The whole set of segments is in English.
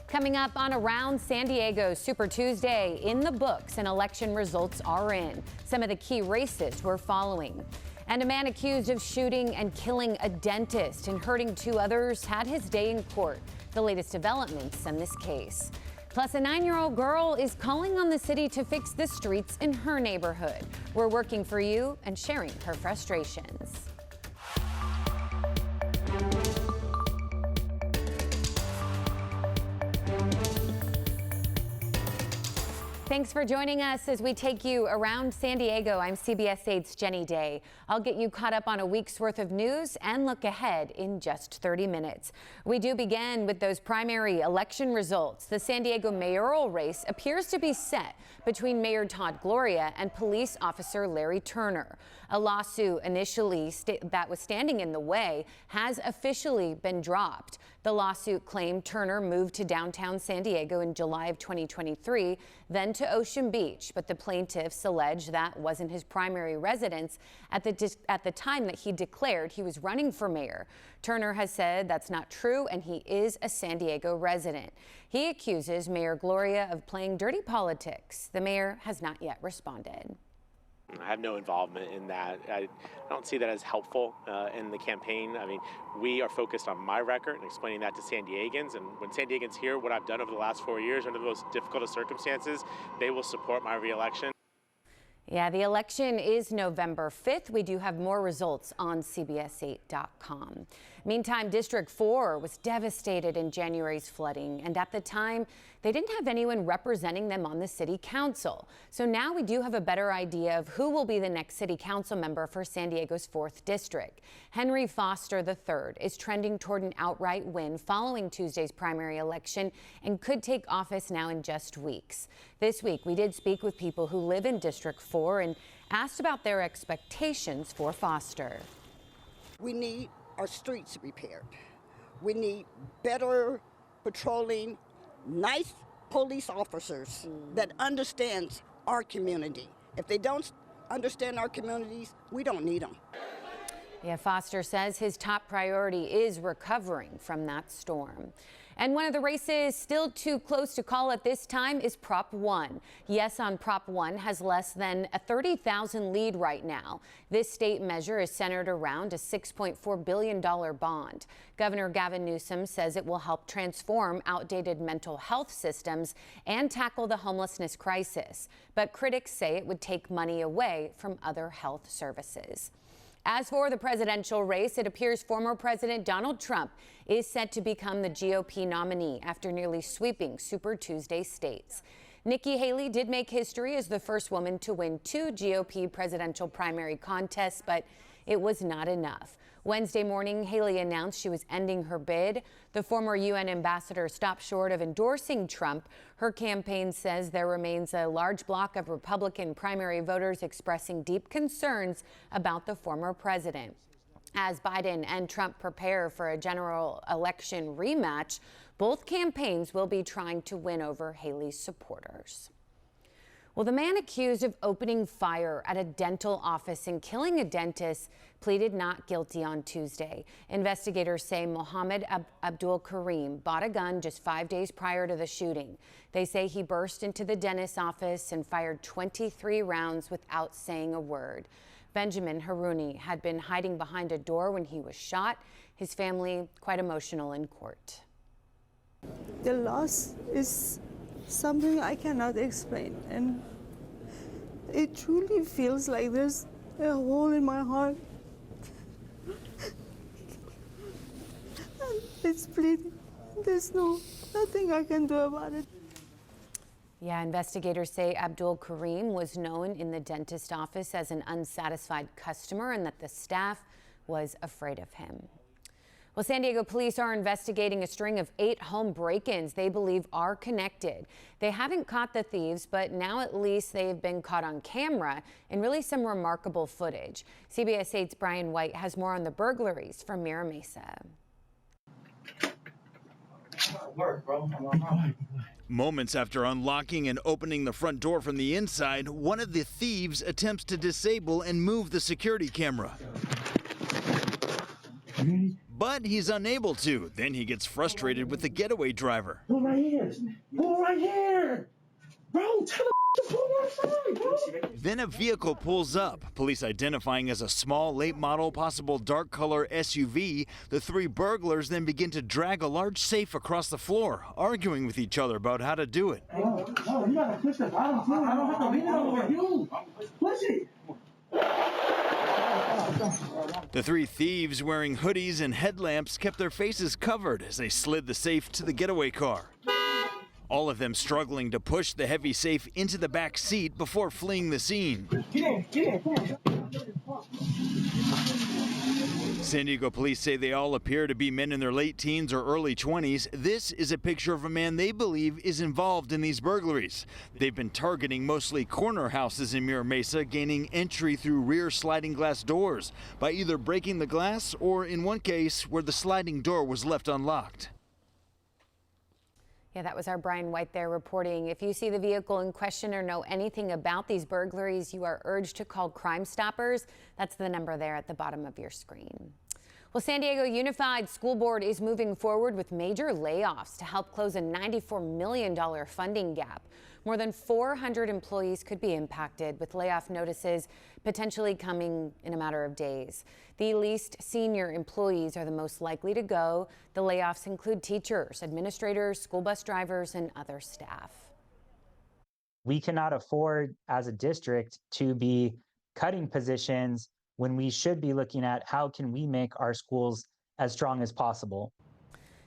Coming up on Around San Diego, Super Tuesday in the books and election results are in. Some of the key races we're following. And a man accused of shooting and killing a dentist and hurting two others had his day in court. The latest developments in this case. Plus, a 9-year-old girl is calling on the city to fix the streets in her neighborhood. We're working for you and sharing her frustrations. Thanks for joining us as we take you around San Diego. I'm CBS 8's Jenny Day. I'll get you caught up on a week's worth of news and look ahead in just 30 minutes. We do begin with those primary election results. The San Diego mayoral race appears to be set between Mayor Todd Gloria and police officer Larry Turner. A lawsuit initially that was standing in the way has officially been dropped. The lawsuit claimed Turner moved to downtown San Diego in July of 2023, then to Ocean Beach, but the plaintiffs allege that wasn't his primary residence at the time that he declared he was running for mayor. Turner has said that's not true, and he is a San Diego resident. He accuses Mayor Gloria of playing dirty politics. The mayor has not yet responded. I have no involvement in that. I don't see that as helpful in the campaign. I mean, we are focused on my record and explaining that to San Diegans. And when San Diegans hear what I've done over the last 4 years under the most difficult of circumstances, they will support my reelection. Yeah, the election is November 5th. We do have more results on CBS8.com. Meantime, District 4 was devastated in January's flooding, and at the time, they didn't have anyone representing them on the city council. So now we do have a better idea of who will be the next city council member for San Diego's 4th district. Henry Foster III is trending toward an outright win following Tuesday's primary election and could take office now in just weeks. This week, we did speak with people who live in District 4 and asked about their expectations for Foster. We need our streets repaired. We need better patrolling, nice police officers that understands our community. If they don't understand our communities, we don't need them. Yeah, Foster says his top priority is recovering from that storm. And one of the races still too close to call at this time is Prop 1. Yes on Prop 1 has less than a 30,000 lead right now. This state measure is centered around a $6.4 billion bond. Governor Gavin Newsom says it will help transform outdated mental health systems and tackle the homelessness crisis. But critics say it would take money away from other health services. As for the presidential race, it appears former President Donald Trump is set to become the GOP nominee after nearly sweeping Super Tuesday states. Nikki Haley did make history as the first woman to win 2 GOP presidential primary contests, but it was not enough. Wednesday morning, Haley announced she was ending her bid. The former UN ambassador stopped short of endorsing Trump. Her campaign says there remains a large block of Republican primary voters expressing deep concerns about the former president. As Biden and Trump prepare for a general election rematch, both campaigns will be trying to win over Haley's supporters. Well, the man accused of opening fire at a dental office and killing a dentist pleaded not guilty on Tuesday. Investigators say Mohammed Abdul Karim bought a gun just 5 days prior to the shooting. They say he burst into the dentist's office and fired 23 rounds without saying a word. Benjamin Harouni had been hiding behind a door when he was shot. His family quite emotional in court. The loss is something I cannot explain, and it truly feels like there's a hole in my heart. And it's bleeding. There's nothing I can do about it. Yeah, investigators say Abdul Karim was known in the dentist office as an unsatisfied customer and that the staff was afraid of him. Well, San Diego police are investigating a string of 8 home break-ins they believe are connected. They haven't caught the thieves, but now at least they've been caught on camera in really some remarkable footage. CBS 8's Brian White has more on the burglaries from Mira Mesa. Moments after unlocking and opening the front door from the inside, one of the thieves attempts to disable and move the security camera. but he's unable to. Then he gets frustrated with the getaway driver. Pull right here. Pull right here. Bro, tell him to pull right side, bro. Then a vehicle pulls up. Police identifying as a small, late model, possible dark color SUV. The three burglars then begin to drag a large safe across the floor, arguing with each other about how to do it. No, you gotta push the bottom. I don't have to lean it over you. Push it. The three thieves wearing hoodies and headlamps kept their faces covered as they slid the safe to the getaway car. All of them struggling to push the heavy safe into the back seat before fleeing the scene. Get in. San Diego police say they all appear to be men in their late teens or early 20s. This is a picture of a man they believe is involved in these burglaries. They've been targeting mostly corner houses in Mira Mesa, gaining entry through rear sliding glass doors by either breaking the glass or, in one case, where the sliding door was left unlocked. Yeah, that was our Brian White there reporting. If you see the vehicle in question or know anything about these burglaries, you are urged to call Crime Stoppers. That's the number there at the bottom of your screen. Well, San Diego Unified School Board is moving forward with major layoffs to help close a $94 million funding gap. More than 400 employees could be impacted, with layoff notices potentially coming in a matter of days. The least senior employees are the most likely to go. The layoffs include teachers, administrators, school bus drivers, and other staff. We cannot afford as a district to be cutting positions when we should be looking at how can we make our schools as strong as possible.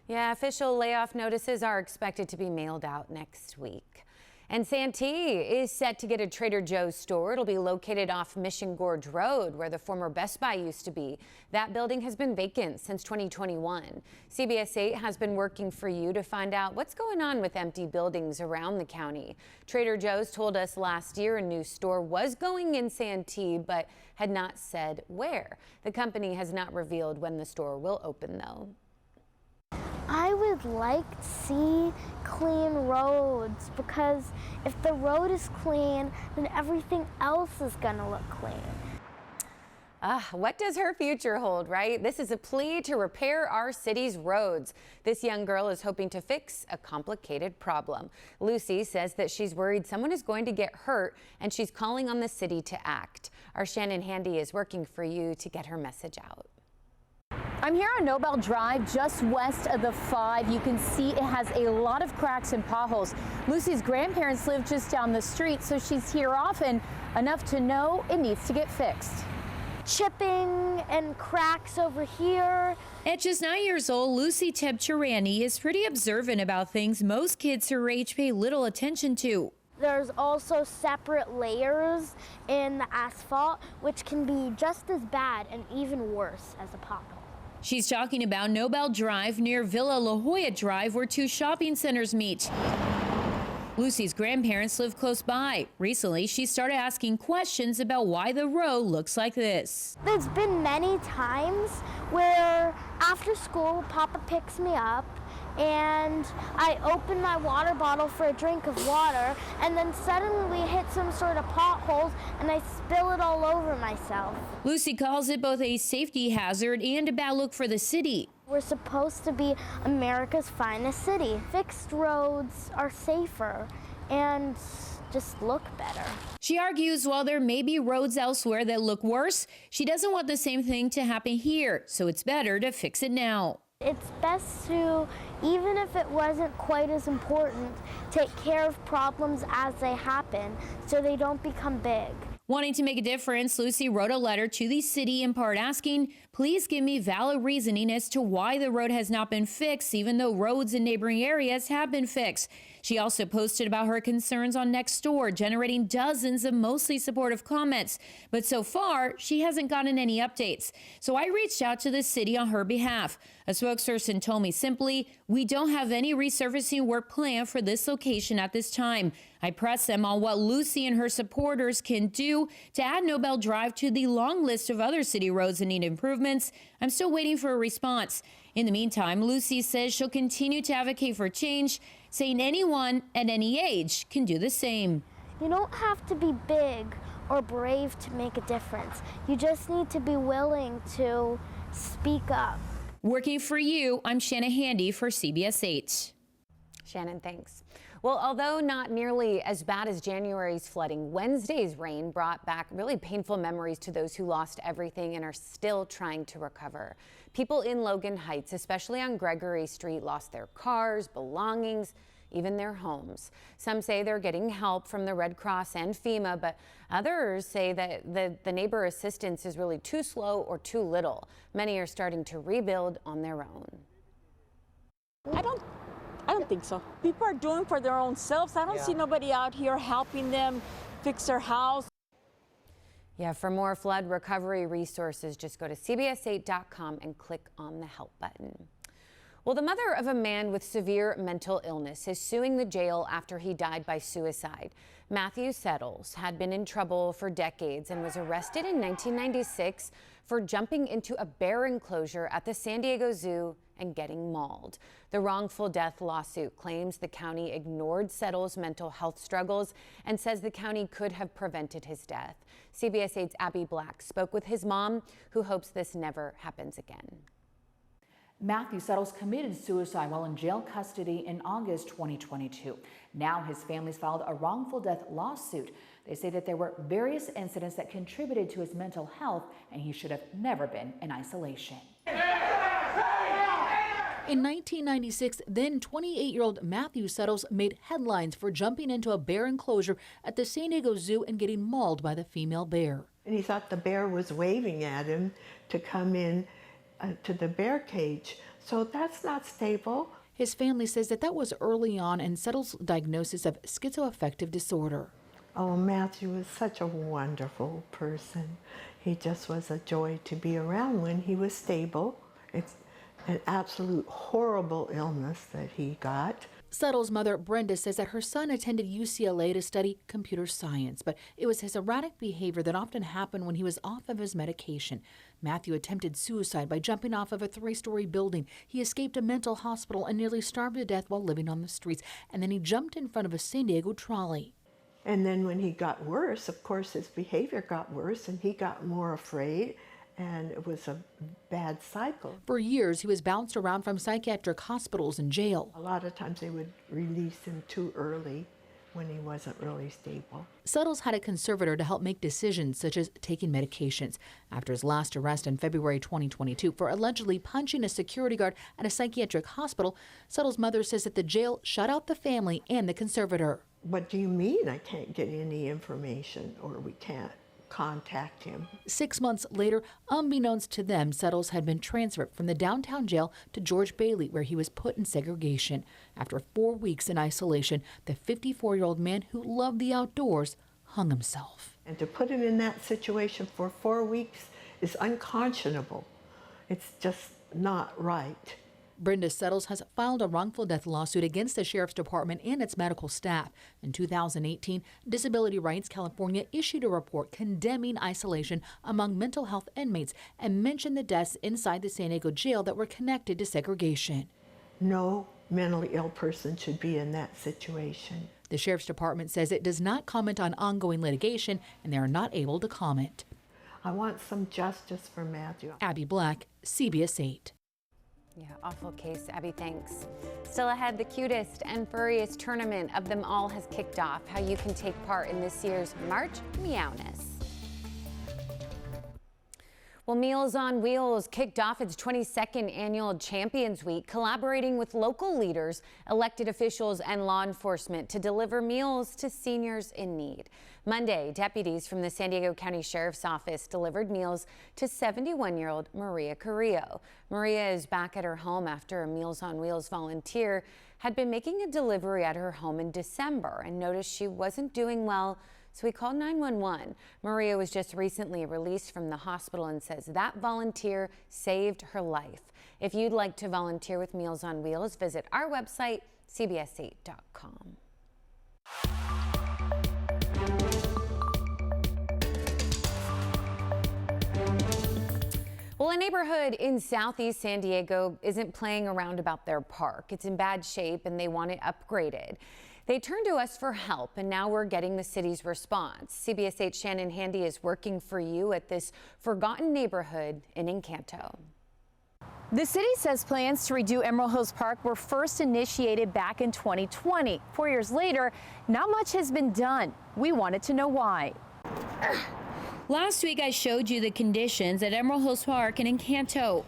Yeah, official layoff notices are expected to be mailed out next week. And Santee is set to get a Trader Joe's store. It'll be located off Mission Gorge Road, where the former Best Buy used to be. That building has been vacant since 2021. CBS 8 has been working for you to find out what's going on with empty buildings around the county. Trader Joe's told us last year a new store was going in Santee, but had not said where. The company has not revealed when the store will open, though. I would like to see clean roads, because if the road is clean, then everything else is gonna look clean. What does her future hold, right? This is a plea to repair our city's roads. This young girl is hoping to fix a complicated problem. Lucy says that she's worried someone is going to get hurt, and she's calling on the city to act. Our Shannon Handy is working for you to get her message out. I'm here on Nobel Drive, just west of the 5. You can see it has a lot of cracks and potholes. Lucy's grandparents live just down the street, so she's here often enough to know it needs to get fixed. Chipping and cracks over here. At just 9 years old, Lucy Tebchirani is pretty observant about things most kids her age pay little attention to. There's also separate layers in the asphalt, which can be just as bad and even worse as a pothole. She's talking about Nobel Drive near Villa La Jolla Drive, where two shopping centers meet. Lucy's grandparents live close by. Recently, she started asking questions about why the road looks like this. There's been many times where after school, Papa picks me up and I open my water bottle for a drink of water, and then suddenly we hit some sort of potholes and I spill it all over myself. Lucy calls it both a safety hazard and a bad look for the city. We're supposed to be America's finest city. Fixed roads are safer and just look better. She argues while there may be roads elsewhere that look worse, she doesn't want the same thing to happen here, so it's better to fix it now. It's best to, even if it wasn't quite as important, take care of problems as they happen so they don't become big. Wanting to make a difference, Lucy wrote a letter to the city in part asking, please give me valid reasoning as to why the road has not been fixed, even though roads in neighboring areas have been fixed. She also posted about her concerns on Nextdoor, generating dozens of mostly supportive comments. But so far, she hasn't gotten any updates. So I reached out to the city on her behalf. A spokesperson told me simply, we don't have any resurfacing work planned for this location at this time. I pressed them on what Lucy and her supporters can do to add Nobel Drive to the long list of other city roads that need improvements. I'm still waiting for a response. In the meantime, Lucy says she'll continue to advocate for change, saying anyone at any age can do the same. You don't have to be big or brave to make a difference. You just need to be willing to speak up. Working for you, I'm Shanna Handy for CBS 8. Shannon, thanks. Well, although not nearly as bad as January's flooding, Wednesday's rain brought back really painful memories to those who lost everything and are still trying to recover. People in Logan Heights, especially on Gregory Street, lost their cars, belongings, even their homes. Some say they're getting help from the Red Cross and FEMA, but others say that the neighbor assistance is really too slow or too little. Many are starting to rebuild on their own. I don't think so. People are doing for their own selves. I don't see nobody out here helping them fix their house. Yeah, for more flood recovery resources, just go to CBS8.com and click on the help button. Well, the mother of a man with severe mental illness is suing the jail after he died by suicide. Matthew Settles had been in trouble for decades and was arrested in 1996 for jumping into a bear enclosure at the San Diego Zoo and getting mauled. The wrongful death lawsuit claims the county ignored Settles' mental health struggles and says the county could have prevented his death. CBS 8's Abby Black spoke with his mom, who hopes this never happens again. Matthew Settles committed suicide while in jail custody in August 2022. Now his family's filed a wrongful death lawsuit. They say that there were various incidents that contributed to his mental health and he should have never been in isolation. In 1996, then 28-year-old Matthew Settles made headlines for jumping into a bear enclosure at the San Diego Zoo and getting mauled by the female bear. And he thought the bear was waving at him to come in to the bear cage. So that's not stable. His family says that was early on in Settles' diagnosis of schizoaffective disorder. Oh, Matthew was such a wonderful person. He just was a joy to be around when he was stable. It's an absolute horrible illness that he got. Settles' mother, Brenda, says that her son attended UCLA to study computer science, but it was his erratic behavior that often happened when he was off of his medication. Matthew attempted suicide by jumping off of a 3-story building. He escaped a mental hospital and nearly starved to death while living on the streets. And then he jumped in front of a San Diego trolley. And then when he got worse, of course, his behavior got worse and he got more afraid. And it was a bad cycle. For years, he was bounced around from psychiatric hospitals and jail. A lot of times they would release him too early when he wasn't really stable. Settles had a conservator to help make decisions such as taking medications. After his last arrest in February 2022 for allegedly punching a security guard at a psychiatric hospital, Settles' mother says that the jail shut out the family and the conservator. What do you mean I can't get any information or we can't contact him? 6 months later, unbeknownst to them, Settles had been transferred from the downtown jail to George Bailey, where he was put in segregation. After 4 weeks in isolation, the 54-year-old man who loved the outdoors hung himself. And to put him in that situation for 4 weeks is unconscionable. It's just not right. Brenda Settles has filed a wrongful death lawsuit against the Sheriff's Department and its medical staff. In 2018, Disability Rights California issued a report condemning isolation among mental health inmates and mentioned the deaths inside the San Diego jail that were connected to segregation. No mentally ill person should be in that situation. The Sheriff's Department says it does not comment on ongoing litigation and they are not able to comment. I want some justice for Matthew. Abby Black, CBS 8. Yeah, awful case, Abby, thanks. Still ahead, the cutest and furriest tournament of them all has kicked off. How you can take part in this year's March Meowness. Well, Meals on Wheels kicked off its 22nd annual Champions Week, collaborating with local leaders, elected officials, and law enforcement to deliver meals to seniors in need. Monday, deputies from the San Diego County Sheriff's Office delivered meals to 71-year-old Maria Carrillo. Maria is back at her home after a Meals on Wheels volunteer had been making a delivery at her home in December and noticed she wasn't doing well, so he called 911. Maria was just recently released from the hospital and says that volunteer saved her life. If you'd like to volunteer with Meals on Wheels, visit our website, cbs8.com. Well, a neighborhood in southeast San Diego isn't playing around about their park. It's in bad shape and they want it upgraded. They turned to us for help, and now we're getting the city's response. CBS 8's Shannon Handy is working for you at this forgotten neighborhood in Encanto. The city says plans to redo Emerald Hills Park were first initiated back in 2020. 4 years later, not much has been done. We wanted to know why. Last week, I showed you the conditions at Emerald Hills Park in Encanto.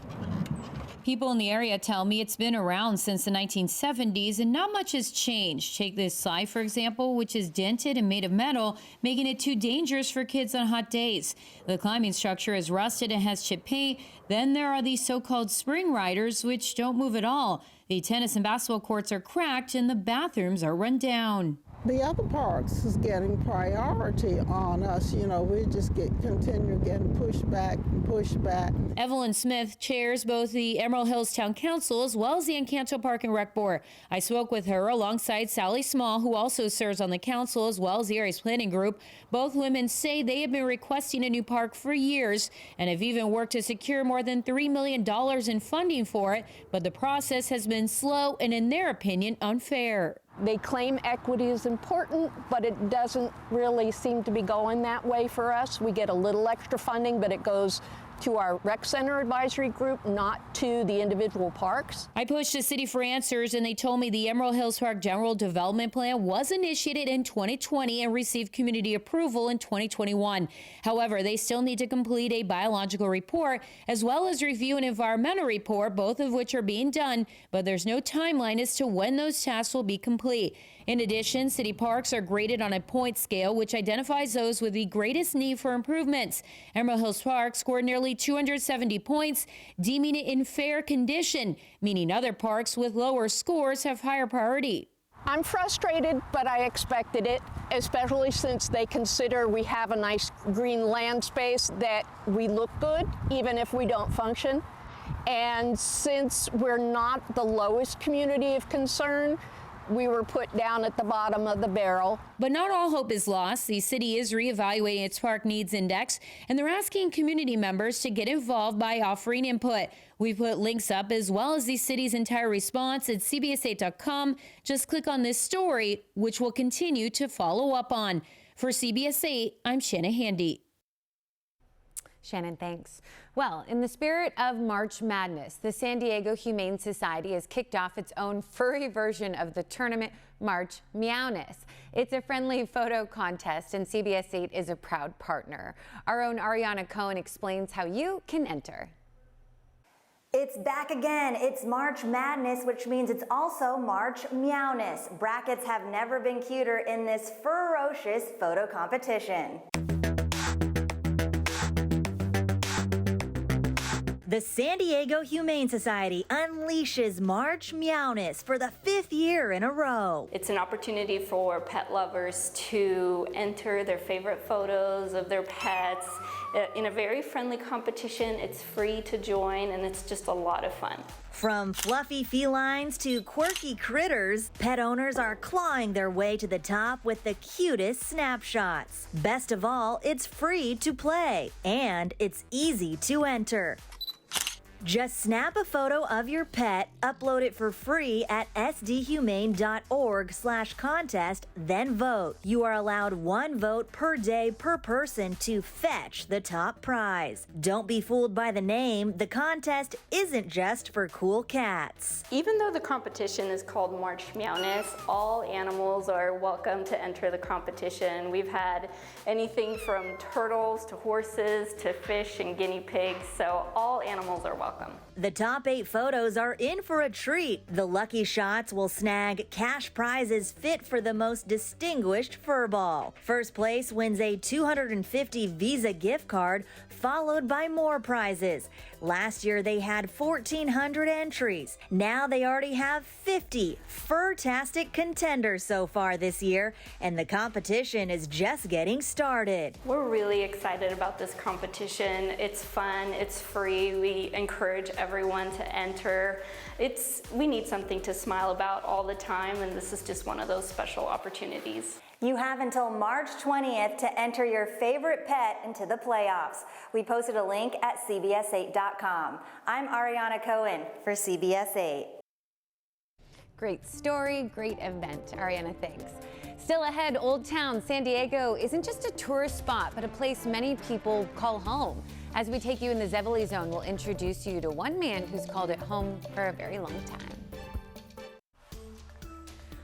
People in the area tell me it's been around since the 1970s and not much has changed. Take this slide, for example, which is dented and made of metal, making it too dangerous for kids on hot days. The climbing structure is rusted and has chipped paint. Then there are these so-called spring riders, which don't move at all. The tennis and basketball courts are cracked and the bathrooms are run down. The other parks is getting priority on us. You know, we just continue getting pushed back and pushed back. Evelyn Smith chairs both the Emerald Hills Town Council as well as the Encanto Park and Rec Board. I spoke with her alongside Sally Small, who also serves on the council as well as the area's planning group. Both women say they have been requesting a new park for years and have even worked to secure more than $3 million in funding for it, but the process has been slow and, in their opinion, unfair. They claim equity is important, but it doesn't really seem to be going that way for us. We get a little extra funding, but it goes to our rec center advisory group, not to the individual parks. I pushed the city for answers, and they told me the Emerald Hills Park General Development Plan was initiated in 2020 and received community approval in 2021. However, they still need to complete a biological report as well as review an environmental report, both of which are being done, but there's no timeline as to when those tasks will be complete. In addition, city parks are graded on a point scale, which identifies those with the greatest need for improvements. Emerald Hills Park scored nearly 270 points, deeming it in fair condition, meaning other parks with lower scores have higher priority. I'm frustrated, but I expected it, especially since they consider we have a nice green land space, that we look good, even if we don't function. And since we're not the lowest community of concern, we were put down at the bottom of the barrel. But not all hope is lost. The city is reevaluating its park needs index, and they're asking community members to get involved by offering input. We put links up as well as the city's entire response at CBS8.com. Just click on this story, which we'll continue to follow up on. For CBS 8, I'm Shanna Handy. Shannon, thanks. Well, in the spirit of March Madness, the San Diego Humane Society has kicked off its own furry version of the tournament, March Meowness. It's a friendly photo contest, and CBS 8 is a proud partner. Our own Ariana Cohen explains how you can enter. It's back again. It's March Madness, which means it's also March Meowness. Brackets have never been cuter in this ferocious photo competition. The San Diego Humane Society unleashes March Meowness for the 5th year in a row. It's an opportunity for pet lovers to enter their favorite photos of their pets in a very friendly competition. It's free to join, and it's just a lot of fun. From fluffy felines to quirky critters, pet owners are clawing their way to the top with the cutest snapshots. Best of all, it's free to play, and it's easy to enter. Just snap a photo of your pet, upload it for free at sdhumane.org/contest, then vote. You are allowed 1 vote per day per person to fetch the top prize. Don't be fooled by the name. The contest isn't just for cool cats. Even though the competition is called March Meowness, all animals are welcome to enter the competition. We've had anything from turtles to horses to fish and guinea pigs, so all animals are welcome. The top 8 photos are in for a treat. The lucky shots will snag cash prizes fit for the most distinguished furball. First place wins a $250 Visa gift card, followed by more prizes. Last year they had 1,400 entries. Now they already have 50 fur-tastic contenders so far this year, and the competition is just getting started. We're really excited about this competition. It's fun, it's free. We encourage everyone to enter. We need something to smile about all the time, and this is just one of those special opportunities. You have until March 20th to enter your favorite pet into the playoffs. We posted a link at CBS8.com. I'm Ariana Cohen for CBS 8. Great story, great event. Ariana, thanks. Still ahead, Old Town San Diego isn't just a tourist spot, but a place many people call home. As we take you in the Zevely Zone, we'll introduce you to one man who's called it home for a very long time.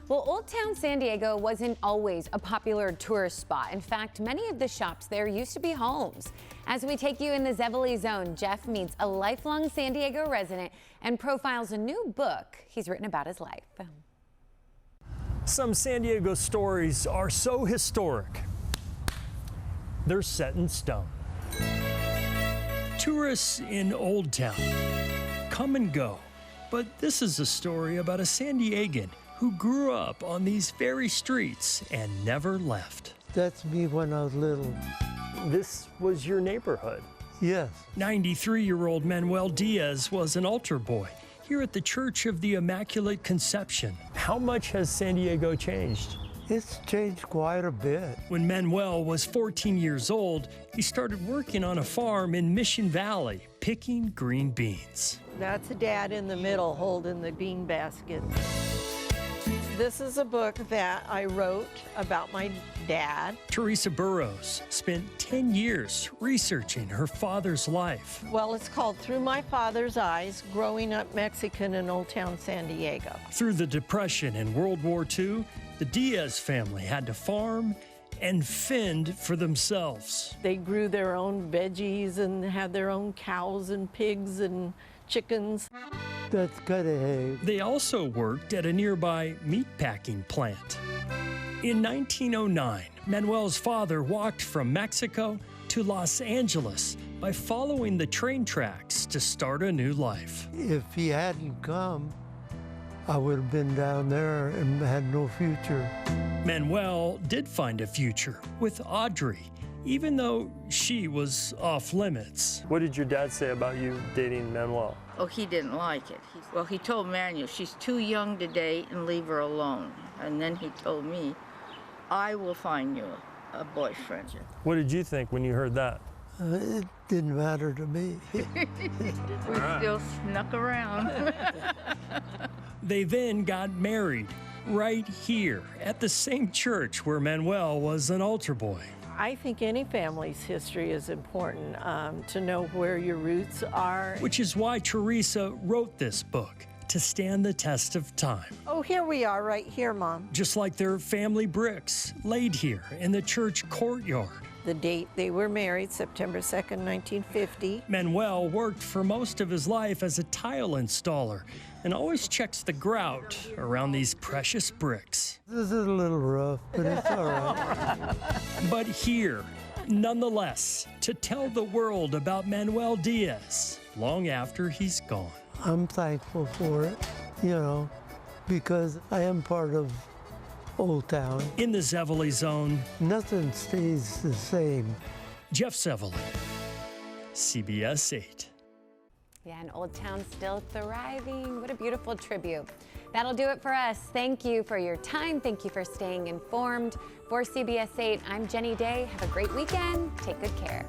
Well, Old Town San Diego wasn't always a popular tourist spot. In fact, many of the shops there used to be homes. As we take you in the Zevely Zone, Jeff meets a lifelong San Diego resident and profiles a new book he's written about his life. Some San Diego stories are so historic, they're set in stone. Tourists in Old Town come and go, but this is a story about a San Diegan who grew up on these very streets and never left. That's me when I was little. This was your neighborhood? Yes. 93-year-old Manuel Diaz was an altar boy here at the Church of the Immaculate Conception. How much has San Diego changed? It's changed quite a bit. When Manuel was 14 years old, he started working on a farm in Mission Valley, picking green beans. That's Dad in the middle holding the bean basket. This is a book that I wrote about my dad. Teresa Burrows spent 10 years researching her father's life. Well, it's called Through My Father's Eyes, Growing Up Mexican in Old Town San Diego. Through the Depression and World War II, the Diaz family had to farm and fend for themselves. They grew their own veggies and had their own cows and pigs and chickens. That's gotta hay. They also worked at a nearby meatpacking plant. In 1909, Manuel's father walked from Mexico to Los Angeles by following the train tracks to start a new life. If he hadn't come, I would have been down there and had no future. Manuel did find a future with Audrey, even though she was off limits. What did your dad say about you dating Manuel? Oh, he didn't like it. He told Manuel, she's too young to date and leave her alone. And then he told me, I will find you a boyfriend. What did you think when you heard that? It didn't matter to me. We still snuck around. They then got married right here at the same church where Manuel was an altar boy. I think any family's history is important to know where your roots are. Which is why Teresa wrote this book, to stand the test of time. Oh, here we are right here, Mom. Just like their family bricks laid here in the church courtyard. The date they were married, September 2nd, 1950. Manuel worked for most of his life as a tile installer and always checks the grout around these precious bricks. This is a little rough, but it's all right. But here, nonetheless, to tell the world about Manuel Diaz long after he's gone. I'm thankful for it, because I am part of Old Town. In the Zevely Zone, nothing stays the same. Jeff Zevely, CBS 8. Yeah, and Old Town still thriving. What a beautiful tribute. That'll do it for us. Thank you for your time. Thank you for staying informed. For CBS 8, I'm Jenny Day. Have a great weekend. Take good care.